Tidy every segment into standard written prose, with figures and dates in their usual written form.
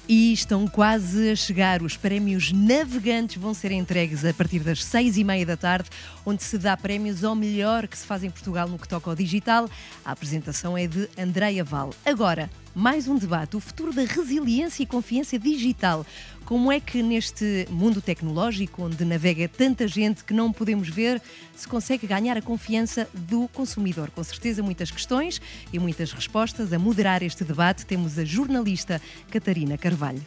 E estão quase a chegar. Os prémios navegantes vão ser entregues a partir das 6h30 da tarde, onde se dá prémios ao melhor que se faz em Portugal no que toca ao digital. A apresentação é de Andreia Val. Agora, mais um debate, o futuro da resiliência e confiança digital. Como é que neste mundo tecnológico, onde navega tanta gente que não podemos ver, se consegue ganhar a confiança do consumidor? Com certeza muitas questões e muitas respostas. A moderar este debate temos a jornalista Catarina Carvalho.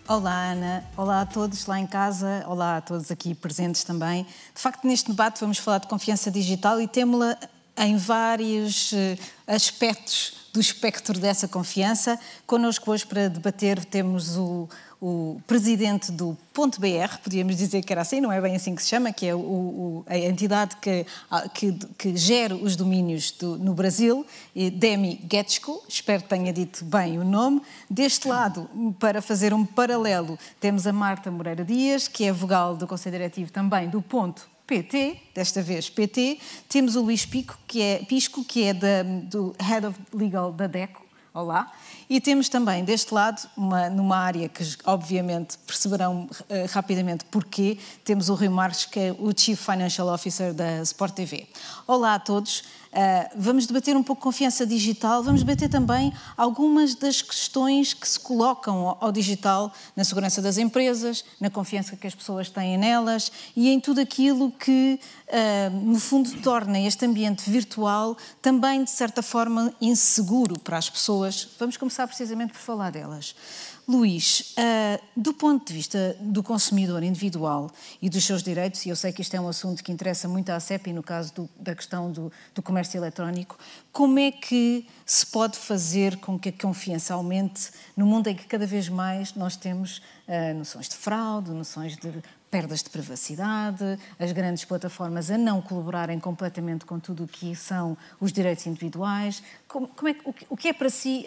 Olá, Ana. Olá a todos lá em casa. Olá a todos aqui presentes também. De facto, neste debate vamos falar de confiança digital e temos-la em vários aspectos do espectro dessa confiança. Connosco hoje para debater temos o presidente do Ponto BR, podíamos dizer que era assim, não é bem assim que se chama, que é a entidade que gera os domínios no Brasil, Demi Getschko, espero que tenha dito bem o nome. Deste lado, para fazer um paralelo, temos a Marta Moreira Dias, que é vogal do Conselho Diretivo também do Ponto PT, desta vez PT. Temos o Luís Pisco, que é do Head of Legal da DECO. Olá. E temos também deste lado, numa área que obviamente perceberão rapidamente porquê, temos o Rui Marques, que é o Chief Financial Officer da Sport TV. Olá a todos. Vamos debater um pouco confiança digital, vamos debater também algumas das questões que se colocam ao digital na segurança das empresas, na confiança que as pessoas têm nelas e em tudo aquilo que, no fundo, torna este ambiente virtual também, de certa forma, inseguro para as pessoas. Vamos começar precisamente por falar delas. Luís, do ponto de vista do consumidor individual e dos seus direitos, e eu sei que isto é um assunto que interessa muito à CEP e no caso da questão do comércio eletrónico, como é que se pode fazer com que a confiança aumente no mundo em que cada vez mais nós temos noções de fraude, noções de perdas de privacidade, as grandes plataformas a não colaborarem completamente com tudo o que são os direitos individuais? O que é para si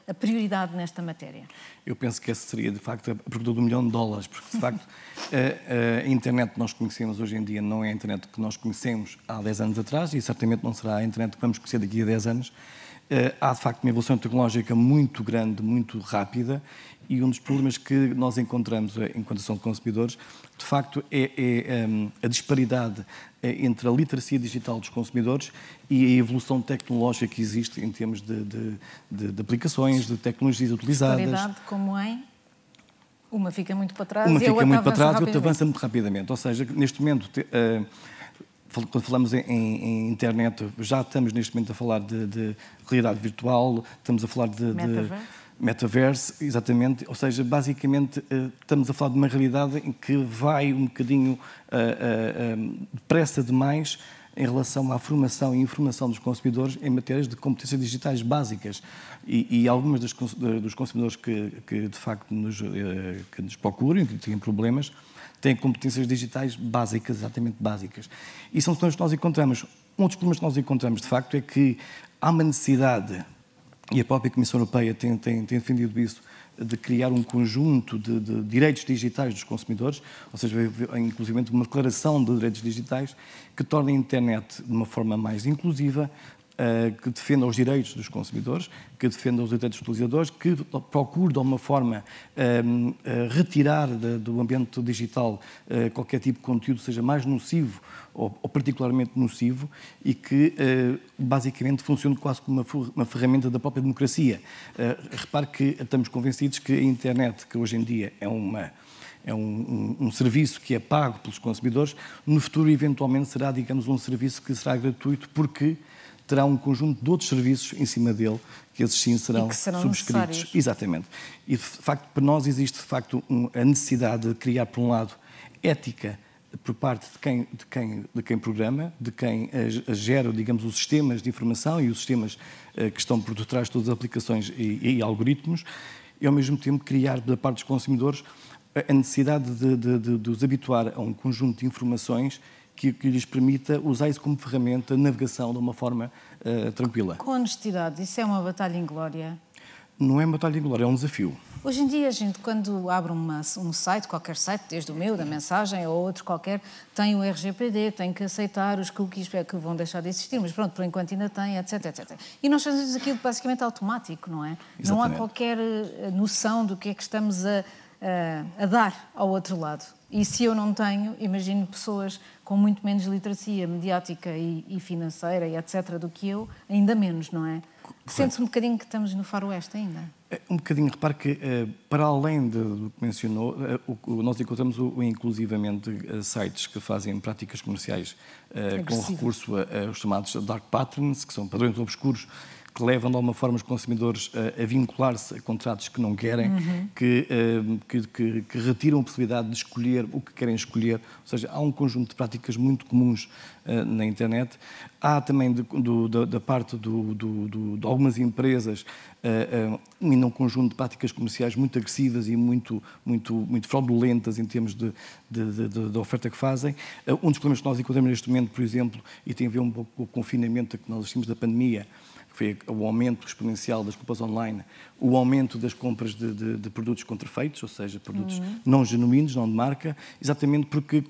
a prioridade nesta matéria? Eu penso que essa seria, de facto, a pergunta do $1 milhão, porque, de facto, a internet que nós conhecemos hoje em dia não é a internet que nós conhecemos há 10 anos atrás e certamente não será a internet que vamos conhecer daqui a 10 anos. Há, de facto, uma evolução tecnológica muito grande, muito rápida, e um dos problemas que nós encontramos enquanto são consumidores, de facto, é a disparidade entre a literacia digital dos consumidores e a evolução tecnológica que existe em termos de aplicações, de tecnologias utilizadas. Disparidade como em? Uma fica muito para trás e a outra avança muito rapidamente. Ou seja, neste momento... Quando falamos em internet, já estamos neste momento a falar de realidade virtual, estamos a falar de metaverse, exatamente. Ou seja, basicamente estamos a falar de uma realidade em que vai um bocadinho depressa demais em relação à formação e informação dos consumidores em matérias de competências digitais básicas. E algumas dos consumidores que de facto que nos procuram, que têm problemas, têm competências digitais básicas, exatamente básicas. E são problemas que nós encontramos. Um dos problemas que nós encontramos, de facto, é que há uma necessidade, e a própria Comissão Europeia tem defendido isso, de criar um conjunto de direitos digitais dos consumidores, ou seja, inclusive uma declaração de direitos digitais que torne a internet de uma forma mais inclusiva, que defenda os direitos dos consumidores, que defenda os direitos dos utilizadores, que procure de alguma forma retirar do ambiente digital qualquer tipo de conteúdo seja mais nocivo ou particularmente nocivo e que basicamente funcione quase como uma ferramenta da própria democracia. Repare que estamos convencidos que a internet, que hoje em dia é um serviço que é pago pelos consumidores, no futuro eventualmente será, digamos, um serviço que será gratuito porque terá um conjunto de outros serviços em cima dele, que esses sim serão subscritos. Necessários. Exatamente. E, de facto, para nós existe, de facto, a necessidade de criar, por um lado, ética por parte de quem programa, de quem gera, digamos, os sistemas de informação e os sistemas que estão por detrás de todas as aplicações e algoritmos, e, ao mesmo tempo, criar, da parte dos consumidores, a necessidade de os habituar a um conjunto de informações que lhes permita usar isso como ferramenta de navegação de uma forma tranquila. Com honestidade, isso é uma batalha inglória? Não é uma batalha inglória, é um desafio. Hoje em dia, a gente, quando abre um site, qualquer site, desde o meu, da Mensagem ou outro qualquer, tem o RGPD, tem que aceitar os cookies que vão deixar de existir, mas pronto, por enquanto ainda tem, etc, etc. E nós fazemos aquilo basicamente automático, não é? Exatamente. Não há qualquer noção do que é que estamos a dar ao outro lado. E se eu não tenho, imagino pessoas com muito menos literacia mediática e financeira e etc. do que eu, ainda menos, não é? Sente-se um bocadinho que estamos no faroeste ainda? Um bocadinho, repare que, para além do que mencionou, nós encontramos inclusivamente sites que fazem práticas comerciais com recurso aos chamados dark patterns, que são padrões obscuros, que levam de alguma forma os consumidores a vincular-se a contratos que não querem, que retiram a possibilidade de escolher o que querem escolher. Ou seja, há um conjunto de práticas muito comuns na internet. Há também, da parte de algumas empresas, um conjunto de práticas comerciais muito agressivas e muito fraudulentas em termos de oferta que fazem. Um dos problemas que nós encontramos neste momento, por exemplo, e tem a ver um pouco com o confinamento que nós assistimos da pandemia, que foi o aumento exponencial das compras online, o aumento das compras de produtos contrafeitos, ou seja, produtos não genuínos, não de marca, exatamente porque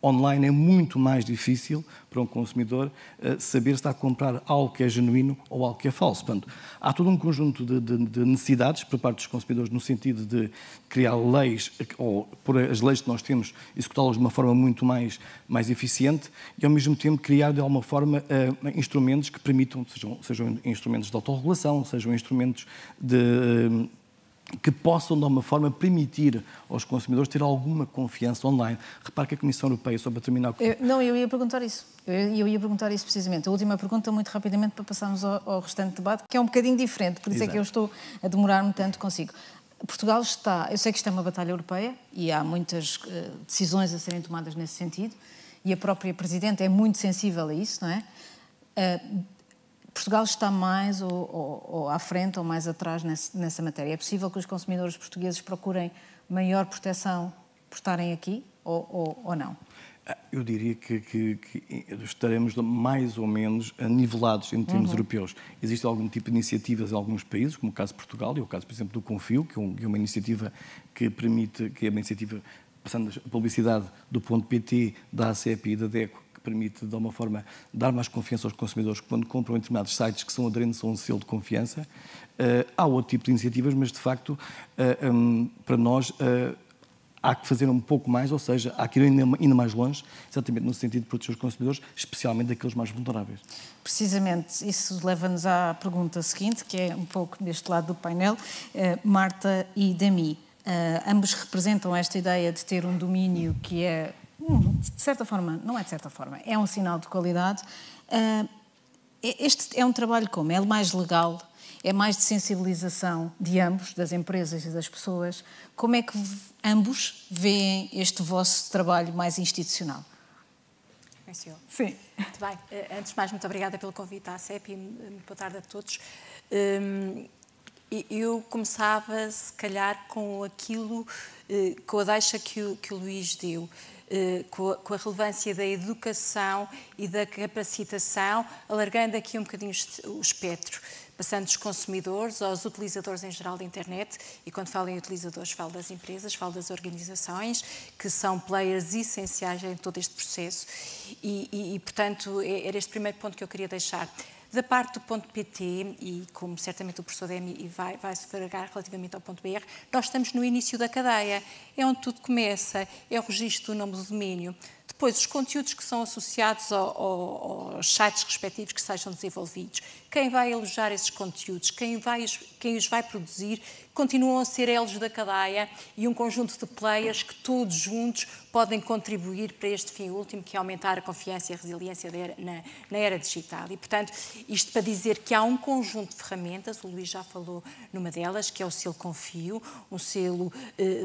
online é muito mais difícil para um consumidor saber se está a comprar algo que é genuíno ou algo que é falso. Portanto, há todo um conjunto de necessidades por parte dos consumidores no sentido de criar leis, ou por as leis que nós temos, executá-las de uma forma muito mais eficiente e, ao mesmo tempo, criar de alguma forma instrumentos que permitam, sejam instrumentos de autorregulação, sejam instrumentos que possam, de alguma forma, permitir aos consumidores ter alguma confiança online. Repare que a Comissão Europeia, só para terminar... Eu ia perguntar isso. Eu ia perguntar isso precisamente. A última pergunta, muito rapidamente, para passarmos ao restante debate, que é um bocadinho diferente, por isso é que eu estou a demorar-me tanto consigo. Portugal está... Eu sei que isto é uma batalha europeia e há muitas decisões a serem tomadas nesse sentido e a própria Presidente é muito sensível a isso, não é? Portugal está mais ou à frente ou mais atrás nessa matéria? É possível que os consumidores portugueses procurem maior proteção por estarem aqui ou não? Eu diria que estaremos mais ou menos nivelados em termos europeus. Existe algum tipo de iniciativas em alguns países, como o caso de Portugal e o caso, por exemplo, do Confio, que é uma iniciativa que permite, que é uma iniciativa, passando a publicidade do .pt, da ACEP e da DECO, que permite, de alguma forma, dar mais confiança aos consumidores quando compram em determinados sites que são aderentes a um selo de confiança. Há outro tipo de iniciativas, mas, de facto, para nós, há que fazer um pouco mais, ou seja, há que ir ainda mais longe, exatamente no sentido de proteger os consumidores, especialmente aqueles mais vulneráveis. Precisamente, isso leva-nos à pergunta seguinte, que é um pouco deste lado do painel. Marta e Dami, ambos representam esta ideia de ter um domínio que é, de certa forma, não é de certa forma, é um sinal de qualidade. Este é um trabalho como? É mais legal? É mais de sensibilização de ambos, das empresas e das pessoas? Como é que ambos veem este vosso trabalho mais institucional? Sim. Muito bem. Antes de mais, muito obrigada pelo convite à ACEP e muito boa tarde a todos. Eu começava, se calhar, com aquilo, com a deixa que o Luís deu, com a relevância da educação e da capacitação, alargando aqui um bocadinho o espectro, passando dos consumidores aos utilizadores em geral da internet, e quando falo em utilizadores falo das empresas, falo das organizações, que são players essenciais em todo este processo e portanto, era este primeiro ponto que eu queria deixar. Da parte do .pt, e como certamente o professor Demi vai se referir relativamente ao .br, nós estamos no início da cadeia, é onde tudo começa, é o registro do nome do domínio. Depois, os conteúdos que são associados aos sites respectivos que sejam desenvolvidos, quem vai alojar esses conteúdos, quem os vai produzir, continuam a ser elos da cadeia e um conjunto de players que todos juntos podem contribuir para este fim último, que é aumentar a confiança e a resiliência na era digital. E, portanto, isto para dizer que há um conjunto de ferramentas, o Luís já falou numa delas, que é o selo Confio, um selo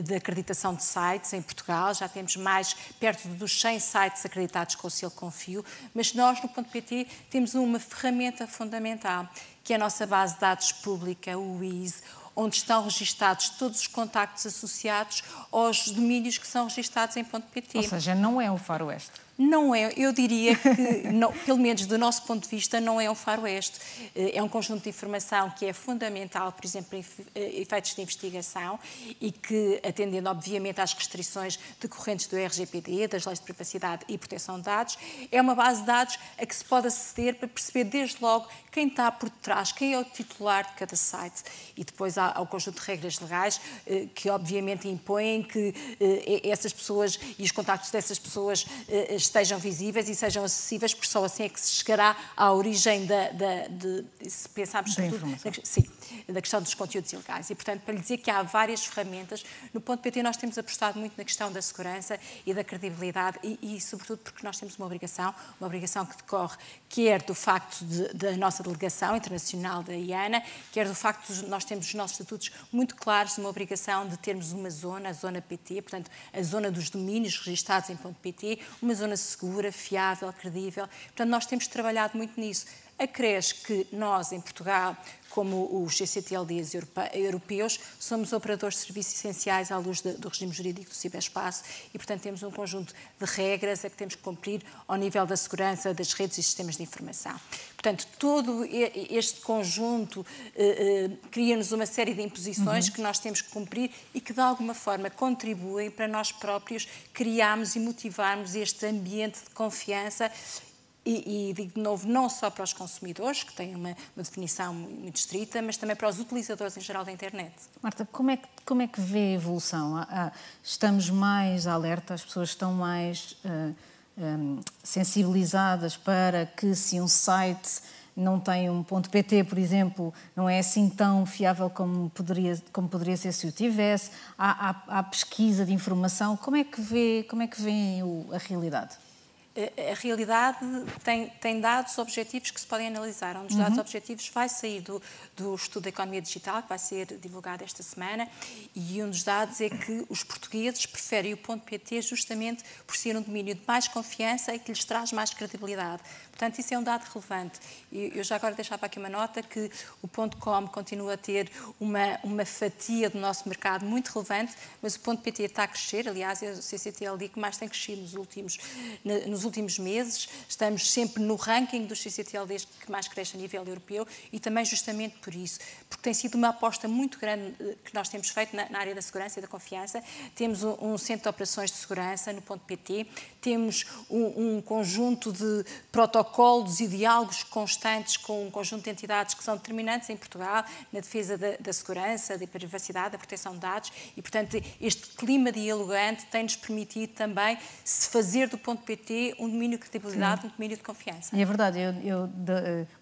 de acreditação de sites em Portugal. Já temos mais perto dos 100 sites acreditados com o selo Confio, mas nós, no .pt, temos uma ferramenta fundamental, que é a nossa base de dados pública, o WIS, onde estão registados todos os contactos associados aos domínios que são registados em .pt. Ou seja, não é o faroeste. Não é, eu diria que, não, pelo menos do nosso ponto de vista, não é um faroeste. É um conjunto de informação que é fundamental, por exemplo, em efeitos de investigação e que, atendendo obviamente às restrições decorrentes do RGPD, das leis de privacidade e proteção de dados, é uma base de dados a que se pode aceder para perceber desde logo quem está por detrás, quem é o titular de cada site. E depois há o conjunto de regras legais que obviamente impõem que essas pessoas e os contactos dessas pessoas estejam visíveis e sejam acessíveis, porque só assim é que se chegará à origem se pensarmos da questão dos conteúdos ilegais. E, portanto, para lhe dizer que há várias ferramentas, no .pt nós temos apostado muito na questão da segurança e da credibilidade e sobretudo, porque nós temos uma obrigação que decorre quer do facto da nossa delegação internacional da IANA, quer do facto de nós termos os nossos estatutos muito claros de uma obrigação de termos uma zona, a zona PT, portanto, a zona dos domínios registados em .pt, uma zona segura, fiável, credível. Portanto, nós temos trabalhado muito nisso. Acresce que nós, em Portugal, como os CCTLDs europeus, somos operadores de serviços essenciais à luz do regime jurídico do ciberespaço e, portanto, temos um conjunto de regras a que temos que cumprir ao nível da segurança das redes e sistemas de informação. Portanto, todo este conjunto cria-nos uma série de imposições que nós temos que cumprir e que, de alguma forma, contribuem para nós próprios criarmos e motivarmos este ambiente de confiança. E digo de novo, não só para os consumidores, que têm uma definição muito estrita, mas também para os utilizadores em geral da internet. Marta, como é que vê a evolução? Estamos mais alerta, as pessoas estão mais sensibilizadas para que se um site não tem um .pt, por exemplo, não é assim tão fiável como poderia ser se o tivesse. Há pesquisa de informação. Como é que vê a realidade? A realidade tem dados objetivos que se podem analisar. Um dos dados objetivos vai sair do estudo da economia digital, que vai ser divulgado esta semana, e um dos dados é que os portugueses preferem o .pt justamente por ser um domínio de mais confiança e que lhes traz mais credibilidade. Portanto, isso é um dado relevante. Eu já agora deixava aqui uma nota que o .com continua a ter uma fatia do nosso mercado muito relevante, mas o .pt está a crescer. Aliás, é o CCTLD que mais tem crescido nos últimos meses. Estamos sempre no ranking dos CCTLDs que mais cresce a nível europeu e também justamente por isso, porque tem sido uma aposta muito grande que nós temos feito na área da segurança e da confiança. Temos um centro de operações de segurança no .pt, temos um conjunto de protocolos e diálogos constantes com um conjunto de entidades que são determinantes em Portugal na defesa da segurança, da privacidade, da proteção de dados e, portanto, este clima dialogante tem-nos permitido também se fazer do .pt um domínio de credibilidade, um domínio de confiança. E é verdade, eu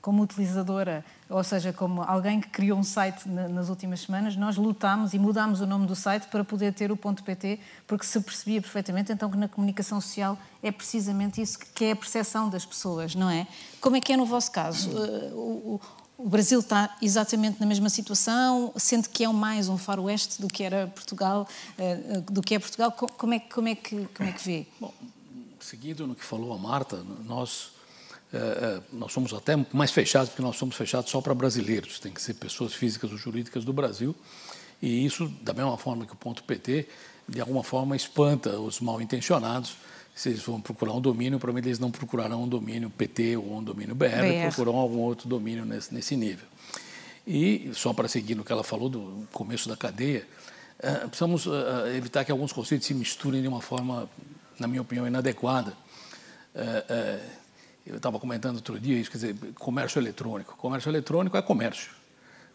como utilizadora, ou seja, como alguém que criou um site nas últimas semanas, nós lutámos e mudámos o nome do site para poder ter o .pt, porque se percebia perfeitamente então que na comunicação social é precisamente isso que é a percepção das pessoas, não é? Como é que é no vosso caso? O Brasil está exatamente na mesma situação, sendo que é mais um faroeste do que era Portugal, Como é que vê? Bom, seguindo no que falou a Marta, nós somos até mais fechados, porque nós somos fechados só para brasileiros, tem que ser pessoas físicas ou jurídicas do Brasil, e isso, da mesma forma que o .pt, de alguma forma espanta os mal-intencionados. Se eles vão procurar um domínio, provavelmente eles não procurarão um domínio PT ou um domínio BR, procurarão algum outro domínio nesse nível. E, só para seguir no que ela falou do começo da cadeia, precisamos evitar que alguns conceitos se misturem de uma forma, na minha opinião, inadequada. Eu estava comentando outro dia isso, quer dizer, comércio eletrônico. Comércio eletrônico é comércio.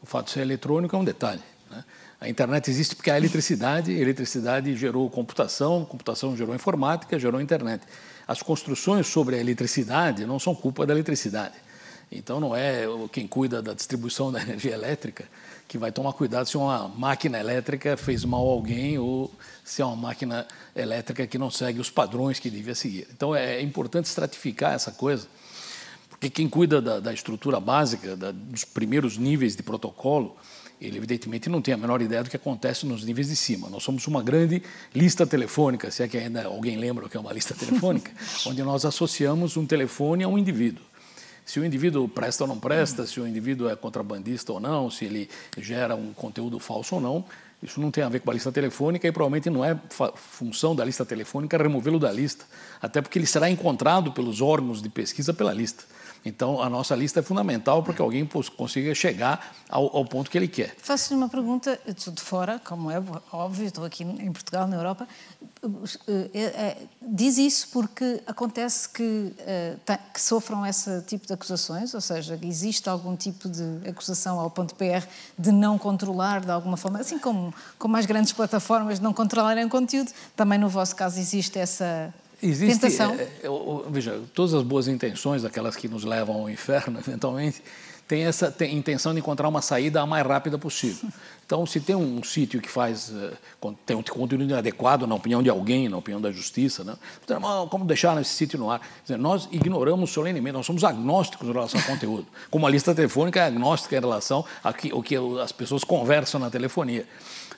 O fato de ser eletrônico é um detalhe, né? A internet existe porque há eletricidade, a eletricidade gerou computação, computação gerou informática, gerou internet. As construções sobre a eletricidade não são culpa da eletricidade. Então, não é quem cuida da distribuição da energia elétrica que vai tomar cuidado se uma máquina elétrica fez mal a alguém ou se é uma máquina elétrica que não segue os padrões que devia seguir. Então, é importante estratificar essa coisa, porque quem cuida da estrutura básica, dos primeiros níveis de protocolo, ele, evidentemente, não tem a menor ideia do que acontece nos níveis de cima. Nós somos uma grande lista telefônica, se é que ainda alguém lembra o que é uma lista telefônica, onde nós associamos um telefone a um indivíduo. Se o indivíduo presta ou não presta, se o indivíduo é contrabandista ou não, se ele gera um conteúdo falso ou não, Isso não tem a ver com a lista telefônica e provavelmente não é função da lista telefônica removê-lo da lista, até porque ele será encontrado pelos órgãos de pesquisa pela lista. Então, a nossa lista é fundamental para que alguém consiga chegar ao ponto que ele quer. Faço-lhe uma pergunta, eu estou de fora, como é óbvio, estou aqui em Portugal, na Europa. Diz isso porque acontece que sofram esse tipo de acusações, ou seja, existe algum tipo de acusação ao ponto .pr de não controlar de alguma forma, assim como as grandes plataformas de não controlarem o conteúdo, também no vosso caso existe essa... tentação? Veja, todas as boas intenções, aquelas que nos levam ao inferno, eventualmente, tem a intenção de encontrar uma saída a mais rápida possível. Então, se tem um sítio que tem um conteúdo inadequado, na opinião de alguém, na opinião da justiça, né? Como deixar esse sítio no ar? Quer dizer, nós ignoramos solenemente, nós somos agnósticos em relação ao conteúdo. Como a lista telefônica é agnóstica em relação ao que as pessoas conversam na telefonia.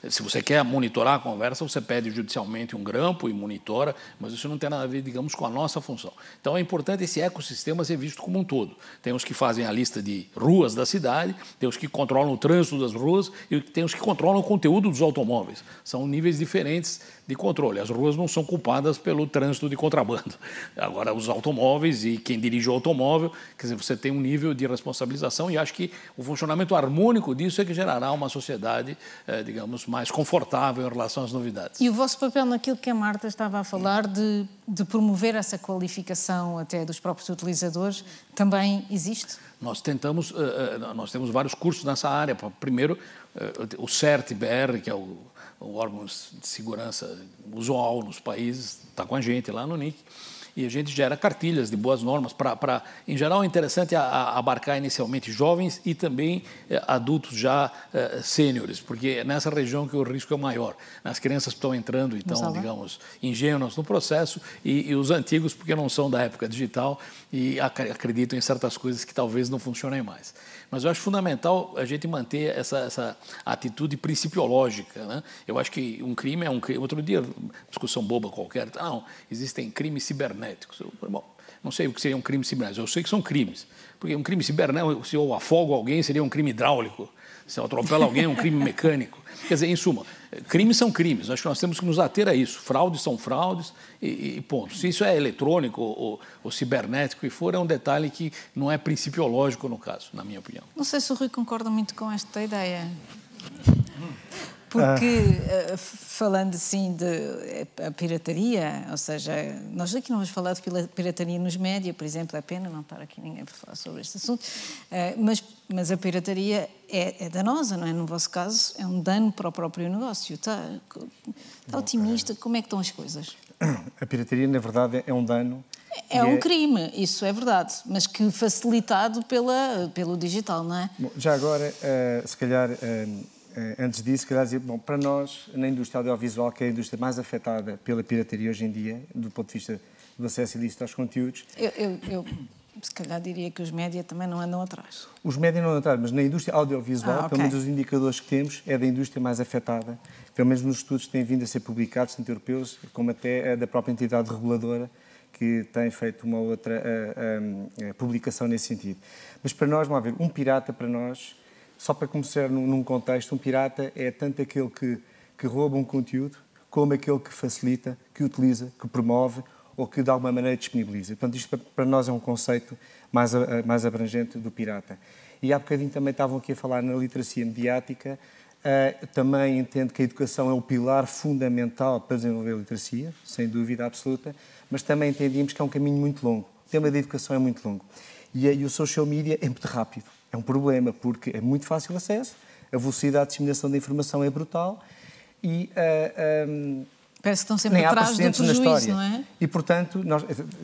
Se você quer monitorar a conversa, você pede judicialmente um grampo e monitora, mas isso não tem nada a ver, digamos, com a nossa função. Então, é importante esse ecossistema ser visto como um todo. Tem os que fazem a lista de ruas da cidade, tem os que controlam o trânsito das ruas e tem os que controlam o conteúdo dos automóveis. São níveis diferentes de controle. As ruas não são culpadas pelo trânsito de contrabando. Agora, os automóveis e quem dirige o automóvel, quer dizer, você tem um nível de responsabilização e acho que o funcionamento harmônico disso é que gerará uma sociedade, digamos, mais confortável em relação às novidades. E o vosso papel naquilo que a Marta estava a falar de promover essa qualificação até dos próprios utilizadores, também existe? Nós temos vários cursos nessa área. Primeiro, o CERT-BR, que é o órgão de segurança usual nos países, está com a gente lá no NIC. E a gente gera cartilhas de boas normas para, em geral, é interessante abarcar inicialmente jovens e também adultos já sêniores, porque é nessa região que o risco é maior. As crianças estão entrando, então, digamos, ingênuas no processo e os antigos, porque não são da época digital e acreditam em certas coisas que talvez não funcionem mais. Mas eu acho fundamental a gente manter essa atitude principiológica, né? Eu acho que um crime é um crime. Outro dia, discussão boba qualquer, não, existem crimes cibernéticos. Bom, não sei o que seria um crime cibernético, eu sei que são crimes. Porque um crime cibernético, se eu afogo alguém, seria um crime hidráulico. Se eu atropelo alguém, é um crime mecânico. Quer dizer, em suma, crimes são crimes. Acho que nós temos que nos ater a isso. Fraudes são fraudes e ponto. Se isso é eletrônico ou cibernético e for, é um detalhe que não é principiológico no caso, na minha opinião. Não sei se o Rui concorda muito com esta ideia. Porque, falando assim de a pirataria, ou seja, nós aqui não vamos falar de pirataria nos média, por exemplo, é pena não estar aqui ninguém para falar sobre este assunto, mas a pirataria é danosa, não é? No vosso caso, é um dano para o próprio negócio. Está otimista? Como é que estão as coisas? A pirataria, na verdade, é um dano. É um crime, isso é verdade, mas que facilitado pelo digital, não é? Bom, já agora, se calhar... antes disso, queria dizer, bom, para nós, na indústria audiovisual, que é a indústria mais afetada pela pirataria hoje em dia, do ponto de vista do acesso ilícito aos conteúdos... Eu se calhar diria que os média também não andam atrás. Os média não andam atrás, mas na indústria audiovisual, pelo menos os indicadores que temos, é da indústria mais afetada, pelo menos nos estudos que têm vindo a ser publicados, tanto europeus como até da própria entidade reguladora, que tem feito uma outra publicação nesse sentido. Mas para nós, vamos ver, um pirata para nós... Só para começar num contexto, um pirata é tanto aquele que rouba um conteúdo, como aquele que facilita, que utiliza, que promove ou que de alguma maneira disponibiliza. Portanto, isto para nós é um conceito mais abrangente do pirata. E há bocadinho também estavam aqui a falar na literacia mediática. Também entendo que a educação é o pilar fundamental para desenvolver a literacia, sem dúvida absoluta, mas também entendíamos que é um caminho muito longo. O tema da educação é muito longo. E o social media é muito rápido. É um problema, porque é muito fácil acesso, a velocidade de disseminação da informação é brutal e... Parece que estão sempre atrás do prejuízo, não é? E, portanto,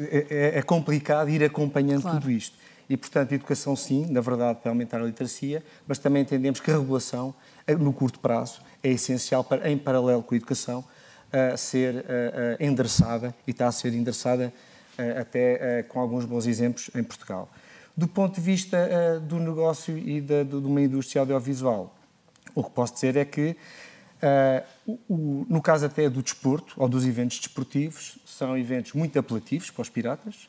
é complicado ir acompanhando tudo isto. E, portanto, a educação, sim, na verdade, para aumentar a literacia, mas também entendemos que a regulação, no curto prazo, é essencial para, em paralelo com a educação, ser endereçada, e está a ser endereçada até com alguns bons exemplos em Portugal. Do ponto de vista do negócio e de uma indústria audiovisual, o que posso dizer é que, no caso até do desporto, ou dos eventos desportivos, são eventos muito apelativos para os piratas.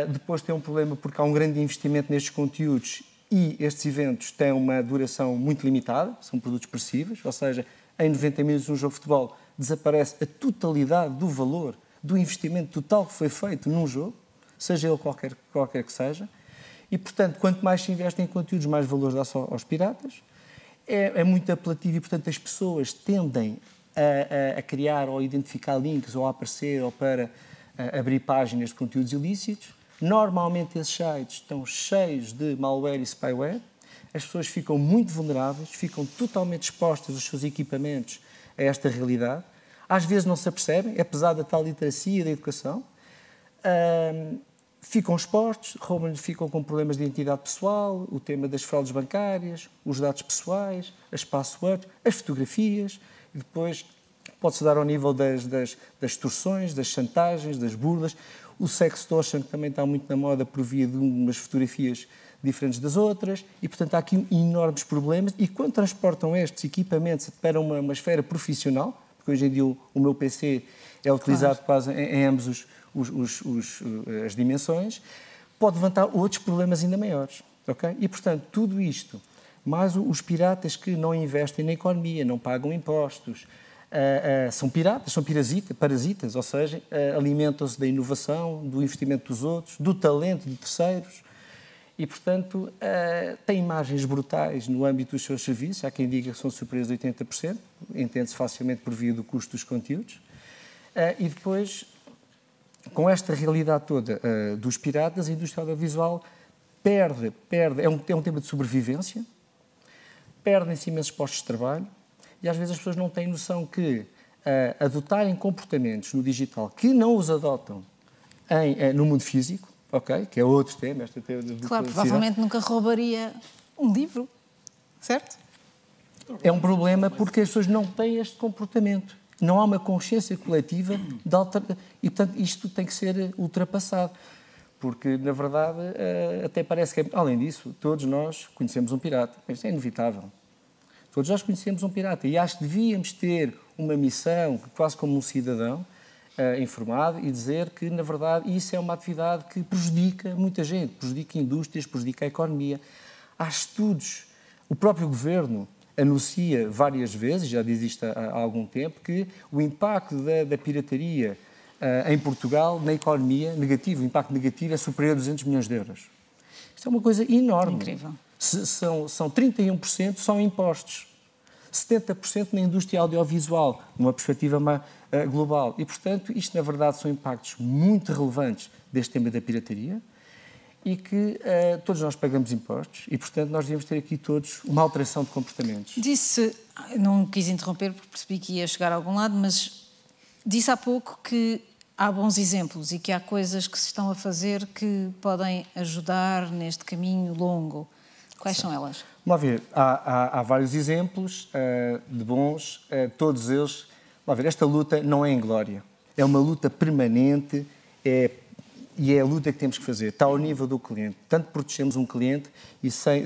Depois tem um problema porque há um grande investimento nestes conteúdos e estes eventos têm uma duração muito limitada, são produtos perecíveis, ou seja, em 90 minutos num jogo de futebol, desaparece a totalidade do valor, do investimento total que foi feito num jogo, seja ele qualquer que seja, e, portanto, quanto mais se investe em conteúdos, mais valor dá-se aos piratas. É muito apelativo e, portanto, as pessoas tendem a criar ou identificar links ou a aparecer ou para abrir páginas de conteúdos ilícitos. Normalmente esses sites estão cheios de malware e spyware. As pessoas ficam muito vulneráveis, ficam totalmente expostas os seus equipamentos a esta realidade. Às vezes não se apercebem, apesar da tal literacia da educação. Ficam expostos, ficam com problemas de identidade pessoal, o tema das fraudes bancárias, os dados pessoais, as passwords, as fotografias, e depois pode-se dar ao nível das extorsões, das chantagens, das burlas, o sextortion, que também está muito na moda por via de umas fotografias diferentes das outras, e portanto há aqui enormes problemas, e quando transportam estes equipamentos para uma esfera profissional, porque hoje em dia o meu PC é utilizado quase em ambos as dimensões, pode levantar outros problemas ainda maiores. Okay? E, portanto, tudo isto, mais os piratas que não investem na economia, não pagam impostos, são piratas, são parasitas, ou seja, alimentam-se da inovação, do investimento dos outros, do talento de terceiros e, portanto, têm imagens brutais no âmbito dos seus serviços. Há quem diga que são superiores a 80%, entende-se facilmente por via do custo dos conteúdos. E depois, com esta realidade toda dos piratas, a indústria audiovisual perde, é um tema de sobrevivência, perdem-se imensos postos de trabalho e às vezes as pessoas não têm noção que adotarem comportamentos no digital que não os adotam no mundo físico, okay, que é outro tema, este tema de claro, provavelmente nunca roubaria um livro, certo? É um problema porque as pessoas não têm este comportamento. Não há uma consciência coletiva e, portanto, isto tem que ser ultrapassado. Porque, na verdade, até parece que, além disso, todos nós conhecemos um pirata. Isso é inevitável. Todos nós conhecemos um pirata. E acho que devíamos ter uma missão, quase como um cidadão informado, e dizer que, na verdade, isso é uma atividade que prejudica muita gente, prejudica indústrias, prejudica a economia. Há estudos. O próprio governo anuncia várias vezes, já diz isto há algum tempo, que o impacto da pirataria em Portugal, na economia, negativo, o impacto negativo é superior a 200 milhões de euros. Isto é uma coisa enorme. Incrível. São 31% são impostos, 70% na indústria audiovisual, numa perspectiva global. E, portanto, isto, na verdade, são impactos muito relevantes deste tema da pirataria, e que todos nós pagamos impostos e, portanto, nós devemos ter aqui todos uma alteração de comportamentos. Disse, não quis interromper porque percebi que ia chegar a algum lado, mas disse há pouco que há bons exemplos e que há coisas que se estão a fazer que podem ajudar neste caminho longo. Quais são elas? Vamos ver, há vários exemplos de bons, todos eles. Vamos ver, esta luta não é inglória, é uma luta permanente, e é a luta que temos que fazer. Está ao nível do cliente. Tanto protegemos um cliente e sem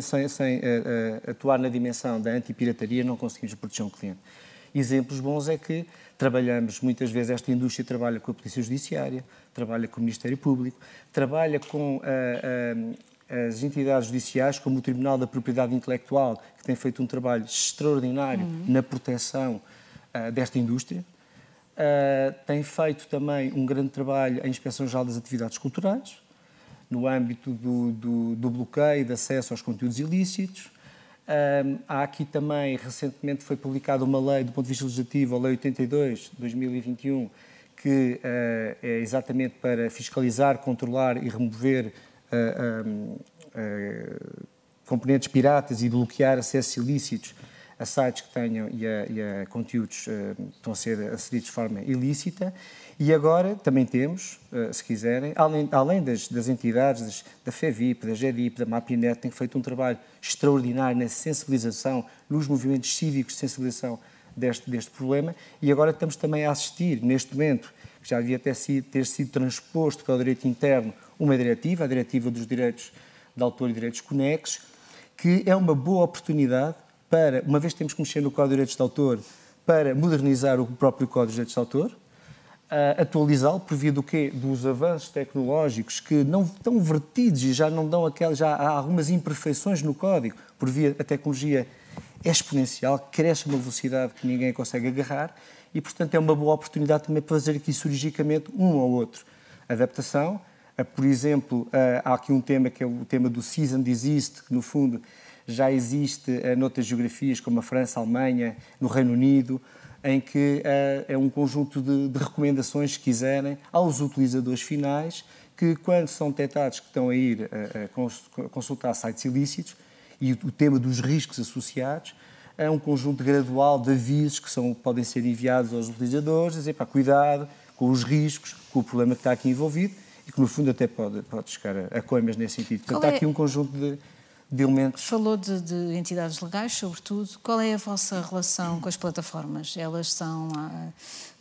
atuar na dimensão da antipirataria não conseguimos proteger um cliente. Exemplos bons é que trabalhamos, muitas vezes esta indústria trabalha com a Polícia Judiciária, trabalha com o Ministério Público, trabalha com as entidades judiciais, como o Tribunal da Propriedade Intelectual, que tem feito um trabalho extraordinário na proteção desta indústria. Tem feito também um grande trabalho em Inspeção-Geral das Atividades Culturais, no âmbito do bloqueio de acesso aos conteúdos ilícitos. Há aqui também, recentemente foi publicada uma lei, do ponto de vista legislativo, a Lei 82 de 2021, que é exatamente para fiscalizar, controlar e remover componentes piratas e bloquear acessos ilícitos a sites que tenham e a conteúdos que estão a ser acedidos de forma ilícita. E agora também temos, se quiserem, além das entidades, da FEVIP, da GEDIP, da MAPINET, têm feito um trabalho extraordinário na sensibilização, nos movimentos cívicos de sensibilização deste problema, e agora estamos também a assistir, neste momento, que já devia ter sido transposto para o direito interno, uma diretiva, a Diretiva dos Direitos de Autor e Direitos Conexos, que é uma boa oportunidade para, uma vez que temos que mexer no Código de Direitos de Autor, para modernizar o próprio Código de Direitos de Autor, atualizá-lo por via do quê? Dos avanços tecnológicos que não estão vertidos e já não dão já há algumas imperfeições no código por via da tecnologia é exponencial, cresce a uma velocidade que ninguém consegue agarrar e, portanto, é uma boa oportunidade também para fazer aqui surgicamente um ou outro. Adaptação, por exemplo, há aqui um tema que é o tema do Cease and Desist, que no fundo já existe noutras geografias como a França, a Alemanha, no Reino Unido, em que é um conjunto de recomendações, se quiserem, aos utilizadores finais, que quando são detectados que estão a ir a consultar sites ilícitos, e o tema dos riscos associados, é um conjunto gradual de avisos que podem ser enviados aos utilizadores, dizer, pá, cuidado com os riscos, com o problema que está aqui envolvido, e que no fundo até pode chegar a coimas nesse sentido. Portanto, há aqui um conjunto de elementos. Falou de entidades legais, sobretudo. Qual é a vossa relação com as plataformas? Elas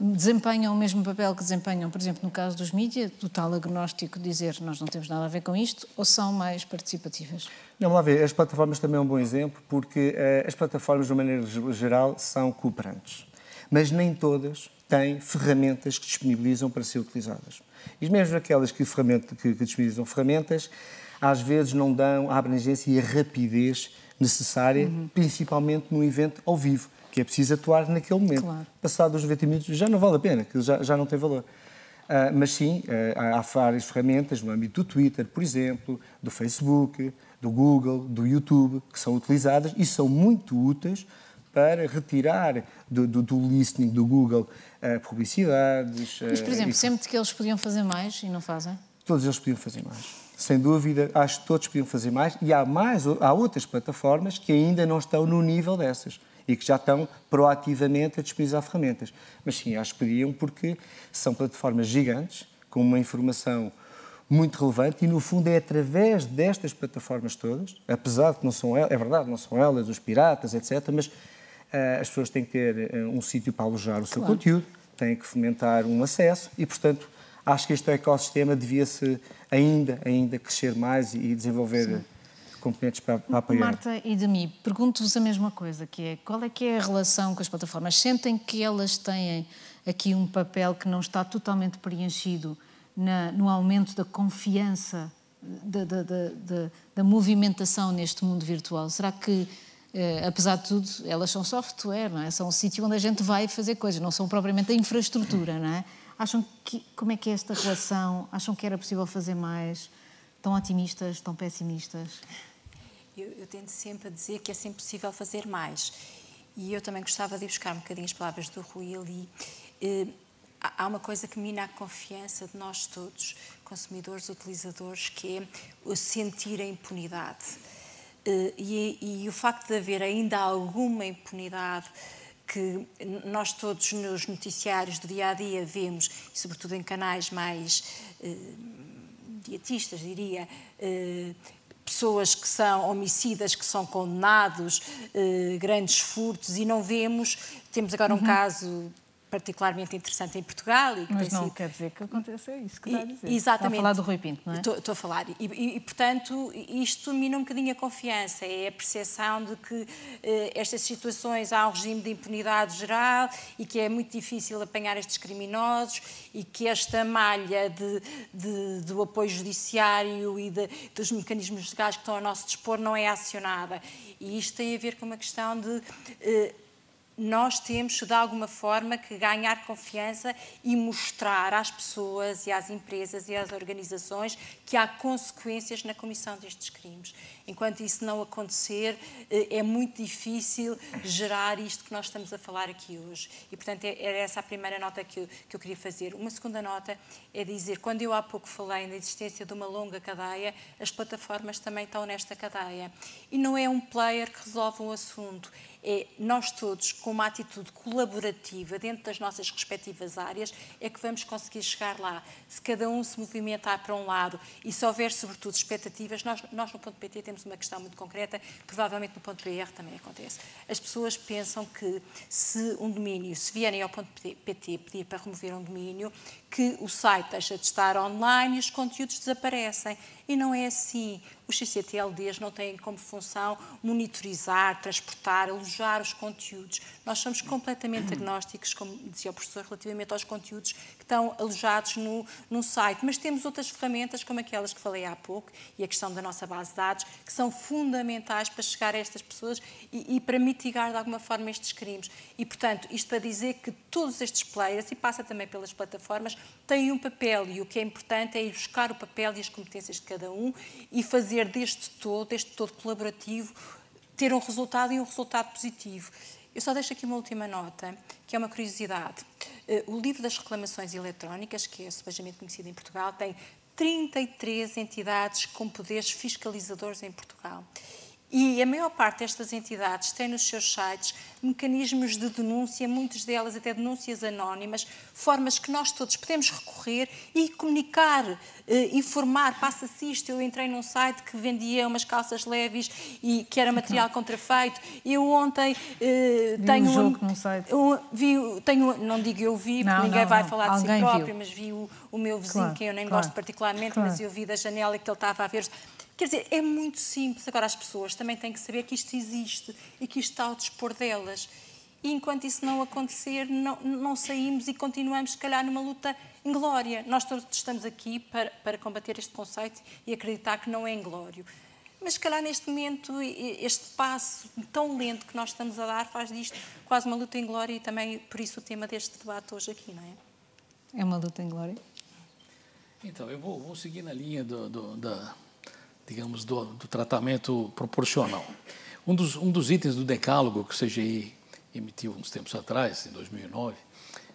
desempenham o mesmo papel que desempenham, por exemplo, no caso dos mídias, do tal agnóstico dizer nós não temos nada a ver com isto, ou são mais participativas? Não, vamos lá ver, as plataformas também é um bom exemplo, porque as plataformas, de uma maneira geral, são cooperantes. Mas nem todas têm ferramentas que disponibilizam para ser utilizadas. E mesmo aquelas que disponibilizam ferramentas, às vezes não dão a abrangência e a rapidez necessária, principalmente num evento ao vivo, que é preciso atuar naquele momento. Claro. Passados os 90 minutos já não vale a pena, aquilo já não tem valor. Mas sim, há várias ferramentas no âmbito do Twitter, por exemplo, do Facebook, do Google, do YouTube, que são utilizadas e são muito úteis para retirar do listening do Google publicidades. Mas, por exemplo, sempre que eles podiam fazer mais e não fazem? Todos eles podiam fazer mais. Sem dúvida, acho que todos podiam fazer mais e há outras plataformas que ainda não estão no nível dessas e que já estão proativamente a disponibilizar ferramentas. Mas sim, acho que podiam porque são plataformas gigantes, com uma informação muito relevante e, no fundo, é através destas plataformas todas, apesar de que não são elas, é verdade, não são elas, os piratas, etc., mas as pessoas têm que ter um sítio para alojar o seu conteúdo, têm que fomentar um acesso e, portanto, acho que este ecossistema devia-se ainda crescer mais e desenvolver componentes para apoiar. Marta e Demi, pergunto-vos a mesma coisa, qual é que é a relação com as plataformas? Sentem que elas têm aqui um papel que não está totalmente preenchido no aumento da confiança, da movimentação neste mundo virtual? Será que, apesar de tudo, elas são software, não é? São um sítio onde a gente vai fazer coisas, não são propriamente a infraestrutura, não é? Como é que é esta relação? Acham que era possível fazer mais? Tão otimistas, tão pessimistas? Eu tento sempre a dizer que é sempre possível fazer mais. E eu também gostava de ir buscar um bocadinho as palavras do Rui ali. Há uma coisa que mina a confiança de nós todos, consumidores, utilizadores, que é o sentir a impunidade. E o facto de haver ainda alguma impunidade que nós todos nos noticiários do dia-a-dia vemos, e sobretudo em canais mais dietistas, diria, pessoas que são homicidas, que são condenados, grandes furtos, e não vemos. Temos agora um caso particularmente interessante em Portugal. Mas não quer dizer que aconteça isso que está a dizer. Exatamente. Está a falar do Rui Pinto, não é? Estou a falar. E, portanto, isto mina um bocadinho a confiança. É a percepção de que estas situações há um regime de impunidade geral e que é muito difícil apanhar estes criminosos e que esta malha do apoio judiciário e dos mecanismos legais que estão a nosso dispor não é acionada. E isto tem a ver com uma questão de... nós temos, de alguma forma, que ganhar confiança e mostrar às pessoas e às empresas e às organizações que há consequências na comissão destes crimes. Enquanto isso não acontecer, é muito difícil gerar isto que nós estamos a falar aqui hoje. E, portanto, era essa a primeira nota que eu queria fazer. Uma segunda nota é dizer, quando eu há pouco falei na existência de uma longa cadeia, as plataformas também estão nesta cadeia. E não é um player que resolve um assunto. É nós todos, com uma atitude colaborativa dentro das nossas respectivas áreas, é que vamos conseguir chegar lá. Se cada um se movimentar para um lado e se houver, sobretudo, expectativas, nós no ponto PT temos uma questão muito concreta, provavelmente no ponto BR também acontece. As pessoas pensam que se um domínio, se vierem ao ponto PT pedir para remover um domínio, que o site deixa de estar online e os conteúdos desaparecem. E não é assim. Os CCTLDs não têm como função monitorizar, transportar, alojar os conteúdos. Nós somos completamente agnósticos, como dizia o professor, relativamente aos conteúdos que estão alojados no site. Mas temos outras ferramentas, como aquelas que falei há pouco, e a questão da nossa base de dados, que são fundamentais para chegar a estas pessoas e para mitigar de alguma forma estes crimes. E, portanto, isto para dizer que todos estes players, e passa também pelas plataformas, têm um papel, e o que é importante é ir buscar o papel e as competências de cada um e fazer deste todo colaborativo, ter um resultado e um resultado positivo. Eu só deixo aqui uma última nota, que é uma curiosidade. O livro das reclamações eletrónicas, que é subejamente conhecido em Portugal, tem 33 entidades com poderes fiscalizadores em Portugal. E a maior parte destas entidades tem nos seus sites mecanismos de denúncia, muitas delas até denúncias anónimas, formas que nós todos podemos recorrer e comunicar, informar, passa-se isto, eu entrei num site que vendia umas calças leves e que era material contrafeito, eu ontem tenho um jogo num site. Não digo eu vi, porque ninguém vai falar de si próprio, mas vi o meu vizinho, que eu nem gosto particularmente, mas eu vi da janela que ele estava a ver. Quer dizer, é muito simples. Agora, as pessoas também têm que saber que isto existe e que isto está ao dispor delas. E enquanto isso não acontecer, não saímos e continuamos, se calhar, numa luta inglória. Nós todos estamos aqui para combater este conceito e acreditar que não é inglório. Mas, se calhar, neste momento, este passo tão lento que nós estamos a dar faz disto quase uma luta inglória e também, por isso, o tema deste debate hoje aqui, não é? É uma luta inglória? Então, eu vou seguir na linha digamos, do tratamento proporcional. Um dos itens do decálogo que o CGI emitiu uns tempos atrás, em 2009,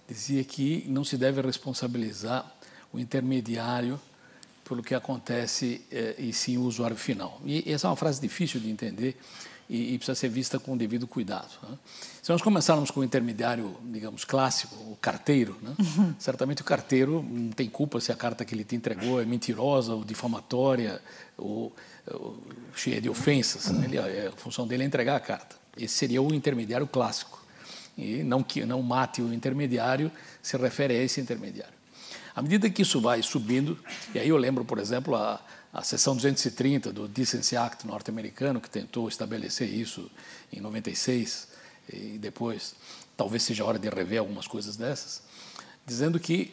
dizia que não se deve responsabilizar o intermediário pelo que acontece e sim o usuário final. E essa é uma frase difícil de entender e precisa ser vista com o devido cuidado, né? Se nós começarmos com o intermediário, digamos, clássico, o carteiro, né? Certamente o carteiro não tem culpa se a carta que ele te entregou é mentirosa ou difamatória ou cheia de ofensas, né? A função dele é entregar a carta. Esse seria o intermediário clássico. E não mate o intermediário se refere a esse intermediário. À medida que isso vai subindo, e aí eu lembro, por exemplo, a seção 230 do Decency Act norte-americano, que tentou estabelecer isso em 96, e depois talvez seja a hora de rever algumas coisas dessas, dizendo que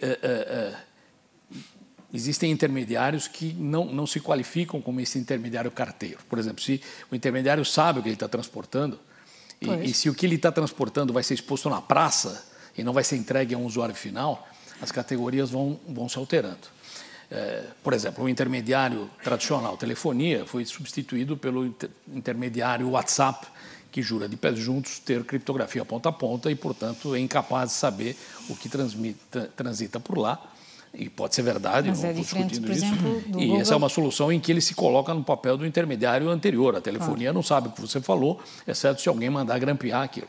existem intermediários que não se qualificam como esse intermediário carteiro. Por exemplo, se o intermediário sabe o que ele está transportando, e se o que ele está transportando vai ser exposto na praça e não vai ser entregue a um usuário final, as categorias vão se alterando. Por exemplo, o intermediário tradicional, telefonia, foi substituído pelo intermediário WhatsApp, que jura de pés juntos ter criptografia ponta a ponta e, portanto, é incapaz de saber o que transita por lá. E pode ser verdade, mas não estou discutindo por exemplo, isso. E essa é uma solução em que ele se coloca no papel do intermediário anterior. A telefonia não sabe o que você falou, exceto se alguém mandar grampear aquilo.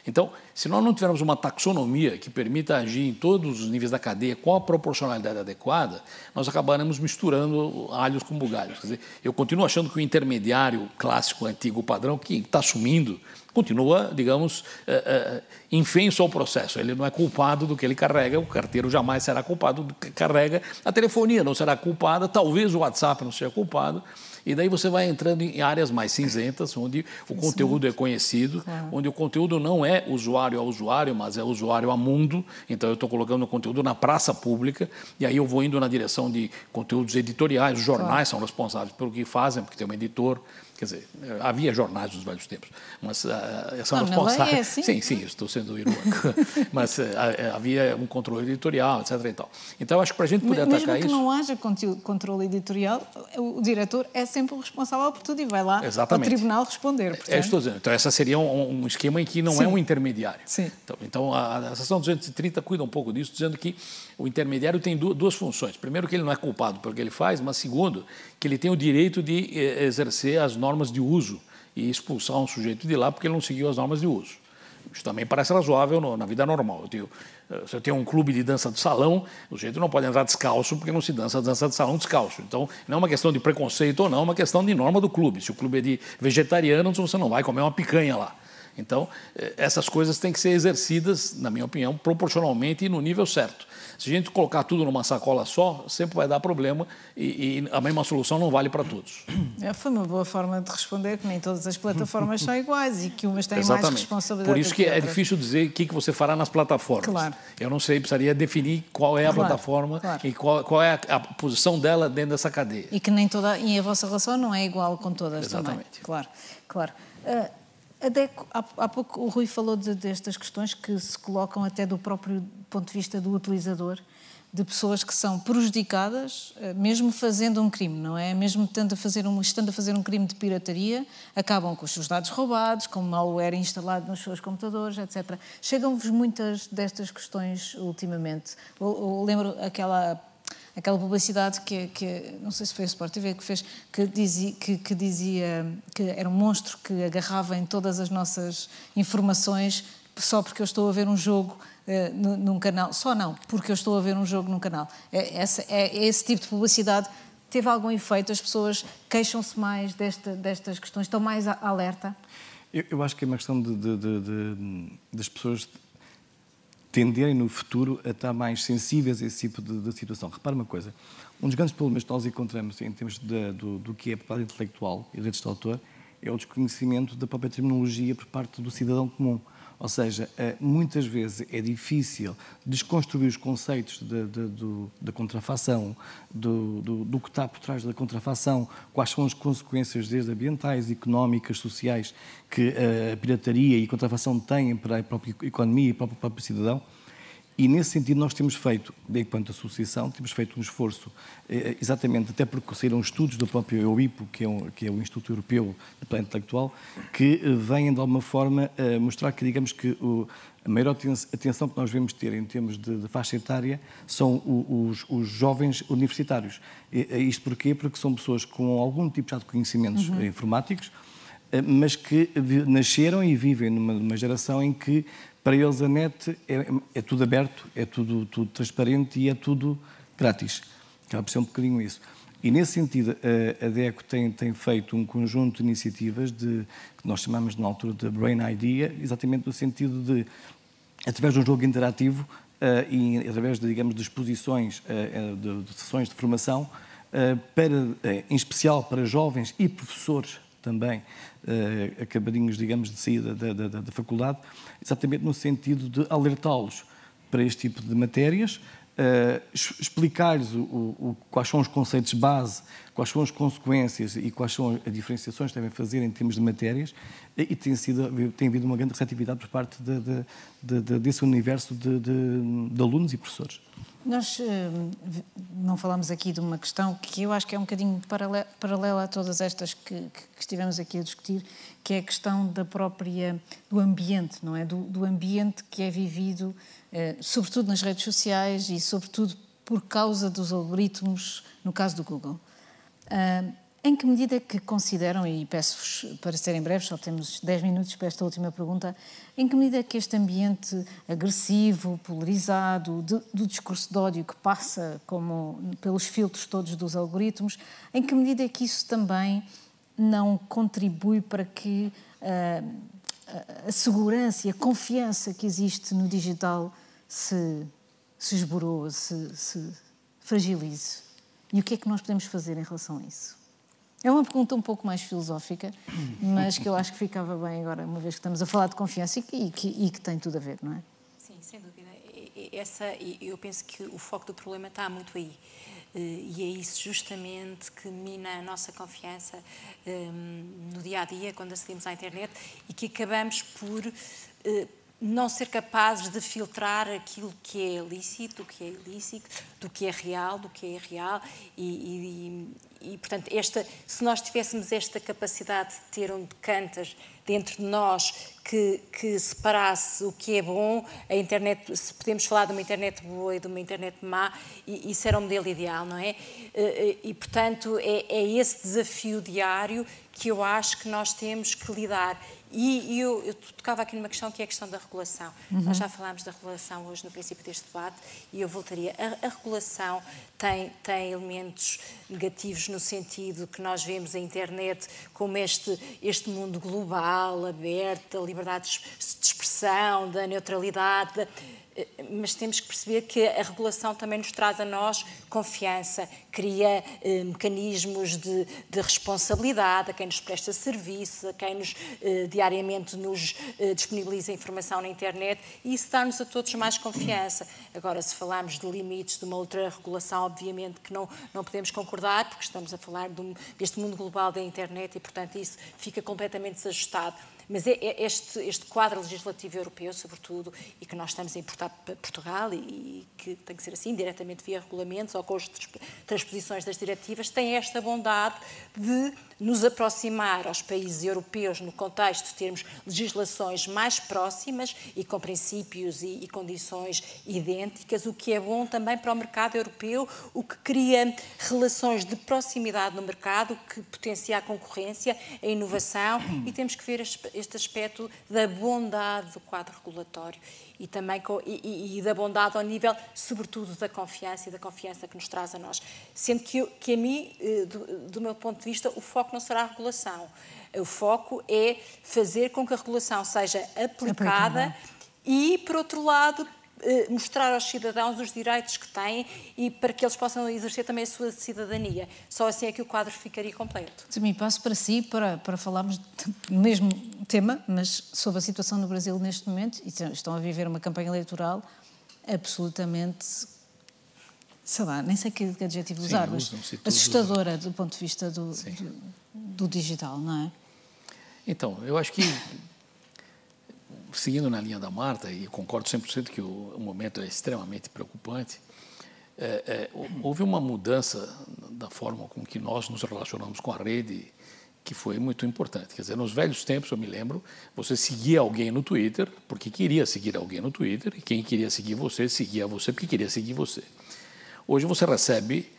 Então, se nós não tivermos uma taxonomia que permita agir em todos os níveis da cadeia com a proporcionalidade adequada, nós acabaremos misturando alhos com bugalhos. Quer dizer, eu continuo achando que o intermediário clássico, antigo, padrão, que está sumindo, continua, digamos, infenso ao processo. Ele não é culpado do que ele carrega, o carteiro jamais será culpado do que carrega, a telefonia não será culpada, talvez o WhatsApp não seja culpado. E daí você vai entrando em áreas mais cinzentas, onde o conteúdo é conhecido, onde o conteúdo não é usuário a usuário, mas é usuário a mundo. Então, eu estou colocando o conteúdo na praça pública, e aí eu vou indo na direção de conteúdos editoriais. Os jornais são responsáveis pelo que fazem, porque tem um editor. Quer dizer, havia jornais dos velhos tempos, mas são responsáveis. É assim? Sim, estou sendo irônico. Mas havia um controle editorial, etc. E tal. Então, acho que para a gente poder atacar isso. Mesmo que não haja controle editorial, o diretor é sempre o responsável por tudo e vai lá ao tribunal responder. Portanto. Estou dizendo. Então, essa seria um esquema em que não é um intermediário. Sim. Então, a seção 230 cuida um pouco disso, dizendo que o intermediário tem duas funções. Primeiro, que ele não é culpado pelo que ele faz, mas segundo, que ele tem o direito de exercer as normas de uso e expulsar um sujeito de lá porque ele não seguiu as normas de uso. Isso também parece razoável na vida normal. Se eu tenho um clube de dança de salão, o sujeito não pode entrar descalço porque não se dança de salão descalço. Então, não é uma questão de preconceito ou não, é uma questão de norma do clube. Se o clube é de vegetariano, você não vai comer uma picanha lá. Então, essas coisas têm que ser exercidas, na minha opinião, proporcionalmente e no nível certo. Se a gente colocar tudo numa sacola só, sempre vai dar problema e a mesma solução não vale para todos. Foi uma boa forma de responder que nem todas as plataformas são iguais e que umas têm Exatamente. mais responsabilidade. Por isso que é difícil dizer o que você fará nas plataformas. Claro. Eu não sei, precisaria definir qual é a plataforma e qual é a posição dela dentro dessa cadeia. E que nem toda, e a vossa relação não é igual com todas. Exatamente. Também. Claro. A DECO, há pouco o Rui falou destas questões que se colocam até do próprio ponto de vista do utilizador, de pessoas que são prejudicadas, mesmo fazendo um crime, não é? Mesmo estando a fazer um crime de pirataria, acabam com os seus dados roubados, com malware instalado nos seus computadores, etc. Chegam-vos muitas destas questões ultimamente. Eu lembro aquela publicidade que não sei se foi a Sport TV que fez, que dizia que era um monstro que agarrava em todas as nossas informações só porque eu estou a ver um jogo num canal. Só não, porque eu estou a ver um jogo num canal. Esse tipo de publicidade teve algum efeito? As pessoas queixam-se mais destas questões? Estão mais alerta? Eu acho que é uma questão das pessoas tenderem no futuro a estar mais sensíveis a esse tipo de situação. Repara uma coisa, um dos grandes problemas que nós encontramos em termos do que é a propriedade intelectual e direitos de autor é o desconhecimento da própria terminologia por parte do cidadão comum. Ou seja, muitas vezes é difícil desconstruir os conceitos da contrafação, do que está por trás da contrafação, quais são as consequências desde ambientais, económicas, sociais, que a pirataria e a contrafação têm para a própria economia e para o próprio cidadão. E, nesse sentido, nós temos feito, enquanto associação, temos feito um esforço, exatamente, até porque saíram estudos do próprio EUIPO, que é o Instituto Europeu de Propriedade Intelectual, que vêm, de alguma forma, mostrar que, digamos que a maior atenção que nós devemos ter em termos de faixa etária são os jovens universitários. Isto porquê? Porque são pessoas com algum tipo já de conhecimentos informáticos, mas que nasceram e vivem numa geração em que, para eles, a net é tudo aberto, é tudo transparente e é tudo grátis. Acaba por ser um bocadinho isso. E, nesse sentido, a DECO tem feito um conjunto de iniciativas que nós chamamos, na altura, de Brain Idea, exatamente no sentido de, através de um jogo interativo e através de, digamos, de exposições, de sessões de formação, em especial para jovens e professores também, acabadinhos, digamos, de saída da faculdade, exatamente no sentido de alertá-los para este tipo de matérias, explicar-lhes quais são os conceitos base, quais são as consequências e quais são as diferenciações que devem fazer em termos de matérias, e tem havido uma grande receptividade por parte desse universo de alunos e professores. Nós não falamos aqui de uma questão que eu acho que é um bocadinho paralela a todas estas que estivemos aqui a discutir, que é a questão do ambiente, não é? Do ambiente que é vivido, sobretudo nas redes sociais e sobretudo por causa dos algoritmos, no caso do Google. Em que medida é que consideram, e peço-vos para serem breves, só temos 10 minutos para esta última pergunta, em que medida é que este ambiente agressivo, polarizado, do discurso de ódio que passa pelos filtros todos dos algoritmos, em que medida é que isso também não contribui para que a segurança e a confiança que existe no digital se esboroe, se fragilize? E o que é que nós podemos fazer em relação a isso? É uma pergunta um pouco mais filosófica, mas que eu acho que ficava bem agora, uma vez que estamos a falar de confiança e que tem tudo a ver, não é? Sim, sem dúvida. Eu penso que o foco do problema está muito aí. E é isso justamente que mina a nossa confiança no dia-a-dia, quando acedemos à internet, e que acabamos por não ser capazes de filtrar aquilo que é lícito, do que é ilícito, do que é real, do que é irreal e portanto, se nós tivéssemos esta capacidade de ter um decantas dentro de nós que separasse o que é bom, a internet, se podemos falar de uma internet boa e de uma internet má, isso era o modelo ideal, não é? E portanto, é esse desafio diário que eu acho que nós temos que lidar. E eu tocava aqui numa questão que é a questão da regulação. Nós já falámos da regulação hoje no princípio deste debate e eu voltaria. A regulação tem elementos negativos no sentido que nós vemos a internet como este mundo global, aberto, da liberdade de expressão, da neutralidade, mas temos que perceber que a regulação também nos traz a nós confiança, cria mecanismos de responsabilidade a quem nos presta serviço, a quem diariamente nos disponibiliza informação na internet, e isso dá-nos a todos mais confiança. Agora, se falarmos de limites de uma outra regulação, obviamente que não podemos concordar, porque estamos a falar deste mundo global da internet e, portanto, isso fica completamente desajustado. Mas é este quadro legislativo europeu, sobretudo, e que nós estamos a importar para Portugal e que tem que ser assim, diretamente via regulamentos ou com as transposições das diretivas, tem esta bondade de nos aproximar aos países europeus no contexto de termos legislações mais próximas e com princípios e condições idênticas, o que é bom também para o mercado europeu, o que cria relações de proximidade no mercado, o que potencia a concorrência, a inovação, e temos que ver este aspecto da bondade do quadro regulatório e também e da bondade ao nível, sobretudo, da confiança e da confiança que nos traz a nós. Sendo que a mim, do meu ponto de vista, o foco não será a regulação. O foco é fazer com que a regulação seja aplicada e, por outro lado, mostrar aos cidadãos os direitos que têm e para que eles possam exercer também a sua cidadania. Só assim é que o quadro ficaria completo. Também passo para si, para falarmos do mesmo tema, mas sobre a situação no Brasil neste momento, e estão a viver uma campanha eleitoral absolutamente, sei lá, nem sei que adjetivo usar, mas assustadora do ponto de vista do digital, não é? Então, eu acho que, seguindo na linha da Marta, e concordo 100% que o momento é extremamente preocupante, houve uma mudança da forma com que nós nos relacionamos com a rede que foi muito importante. Quer dizer, nos velhos tempos, eu me lembro, você seguia alguém no Twitter porque queria seguir alguém no Twitter, e quem queria seguir você, seguia você porque queria seguir você. Hoje você recebe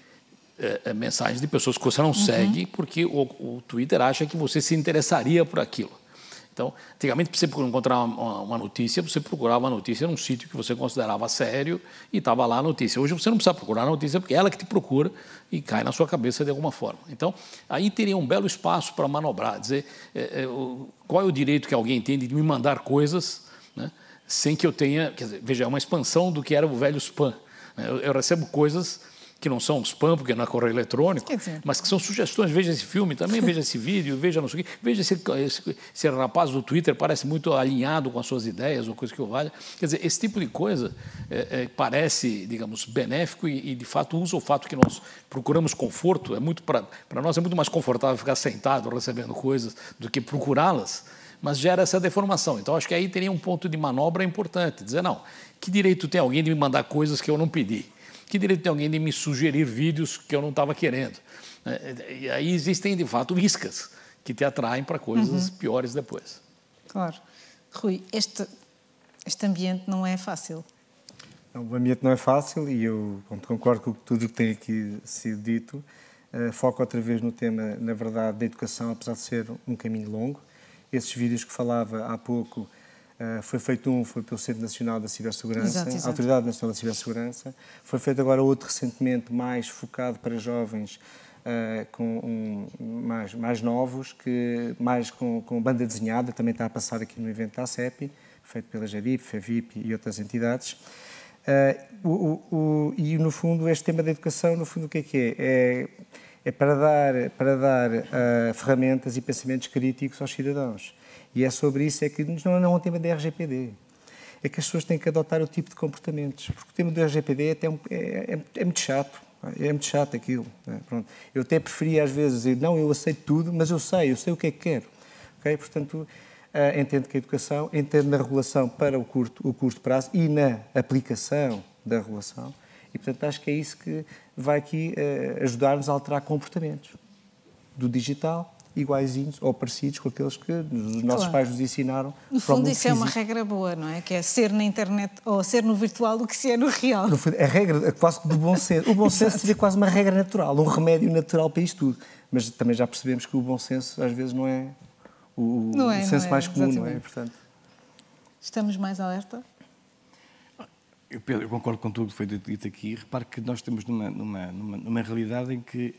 mensagens de pessoas que você não segue porque o Twitter acha que você se interessaria por aquilo. Então, antigamente, para você encontrar uma notícia, você procurava a notícia num sítio que você considerava sério e estava lá a notícia. Hoje você não precisa procurar a notícia porque é ela que te procura e cai na sua cabeça de alguma forma. Então, aí teria um belo espaço para manobrar, dizer qual é o direito que alguém tem de me mandar coisas, né, sem que eu tenha... Quer dizer, veja, é uma expansão do que era o velho spam. Eu recebo coisas que não são spam, porque não é correio eletrônico, mas que são sugestões. Veja esse filme também, veja esse vídeo, veja não sei o quê. Veja esse rapaz do Twitter, parece muito alinhado com as suas ideias ou coisa que o valha. Quer dizer, esse tipo de coisa parece, digamos, benéfico e, de fato, usa o fato que nós procuramos conforto. Para nós é muito mais confortável ficar sentado recebendo coisas do que procurá-las, mas gera essa deformação. Então, acho que aí teria um ponto de manobra importante. Dizer, não, que direito tem alguém de me mandar coisas que eu não pedi? Que direito tem alguém de me sugerir vídeos que eu não estava querendo? E aí existem, de fato, iscas que te atraem para coisas piores depois. Claro. Rui, este ambiente não é fácil. Não, o ambiente não é fácil e eu concordo com tudo o que tem aqui sido dito. Foco outra vez no tema, na verdade, da educação, apesar de ser um caminho longo. Esses vídeos que falava há pouco, foi pelo Centro Nacional da Cibersegurança, a Autoridade Nacional da Cibersegurança. Foi feito agora outro recentemente, mais focado para jovens mais novos, mais com banda desenhada, também está a passar aqui no evento da ACEPI, feito pela GEDIP, FEVIP e outras entidades. E, no fundo, este tema da educação, no fundo, o que é? É para dar ferramentas e pensamentos críticos aos cidadãos. E é sobre isso que não é um tema da RGPD. É que as pessoas têm que adotar o tipo de comportamentos. Porque o tema do RGPD é muito chato. É muito chato aquilo. Né? Pronto. Eu até preferia, às vezes, dizer, não, eu aceito tudo, mas eu sei o que é que quero. Okay? Portanto, entendo que a educação, entendo na regulação para o curto prazo e na aplicação da regulação. E, portanto, acho que é isso que vai aqui ajudar-nos a alterar comportamentos do digital, iguaizinhos ou parecidos com aqueles que os nossos pais nos ensinaram. No fundo, isso é uma regra boa, não é? Que é ser na internet ou ser no virtual do que ser no real. No fundo, a regra quase do bom senso. O bom senso seria quase uma regra natural, um remédio natural para isto tudo. Mas também já percebemos que o bom senso, às vezes, não é o senso mais comum, exatamente. Não é? Portanto... Estamos mais alerta? Eu concordo com tudo que foi dito aqui. Repare que nós estamos numa realidade em que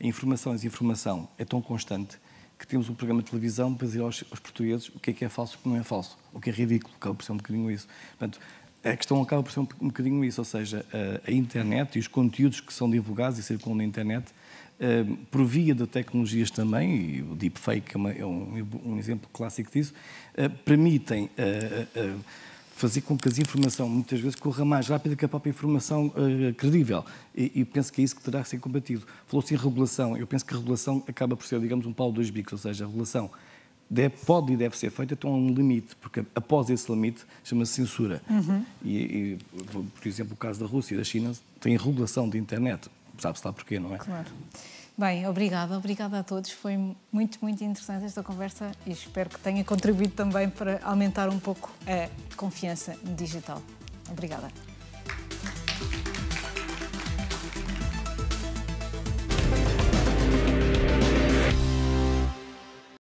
a desinformação é tão constante que temos um programa de televisão para dizer aos portugueses o que é falso e o que não é falso, o que é ridículo, acaba por ser um bocadinho isso. Portanto, a questão acaba por ser um bocadinho isso, ou seja, a internet e os conteúdos que são divulgados e circulam na internet, por via de tecnologias também, e o deepfake é um exemplo clássico disso, permitem fazer com que a desinformação muitas vezes corra mais rápido que a própria informação credível. E penso que é isso que terá que ser combatido. Falou-se em regulação. Eu penso que a regulação acaba por ser, digamos, um pau de dois bicos, ou seja, a regulação pode e deve ser feita até um limite, porque após esse limite chama-se censura. Por exemplo, o caso da Rússia e da China tem regulação de internet. Sabe-se lá porquê, não é? Claro. Bem, obrigada a todos. Foi muito, muito interessante esta conversa e espero que tenha contribuído também para aumentar um pouco a confiança digital. Obrigada.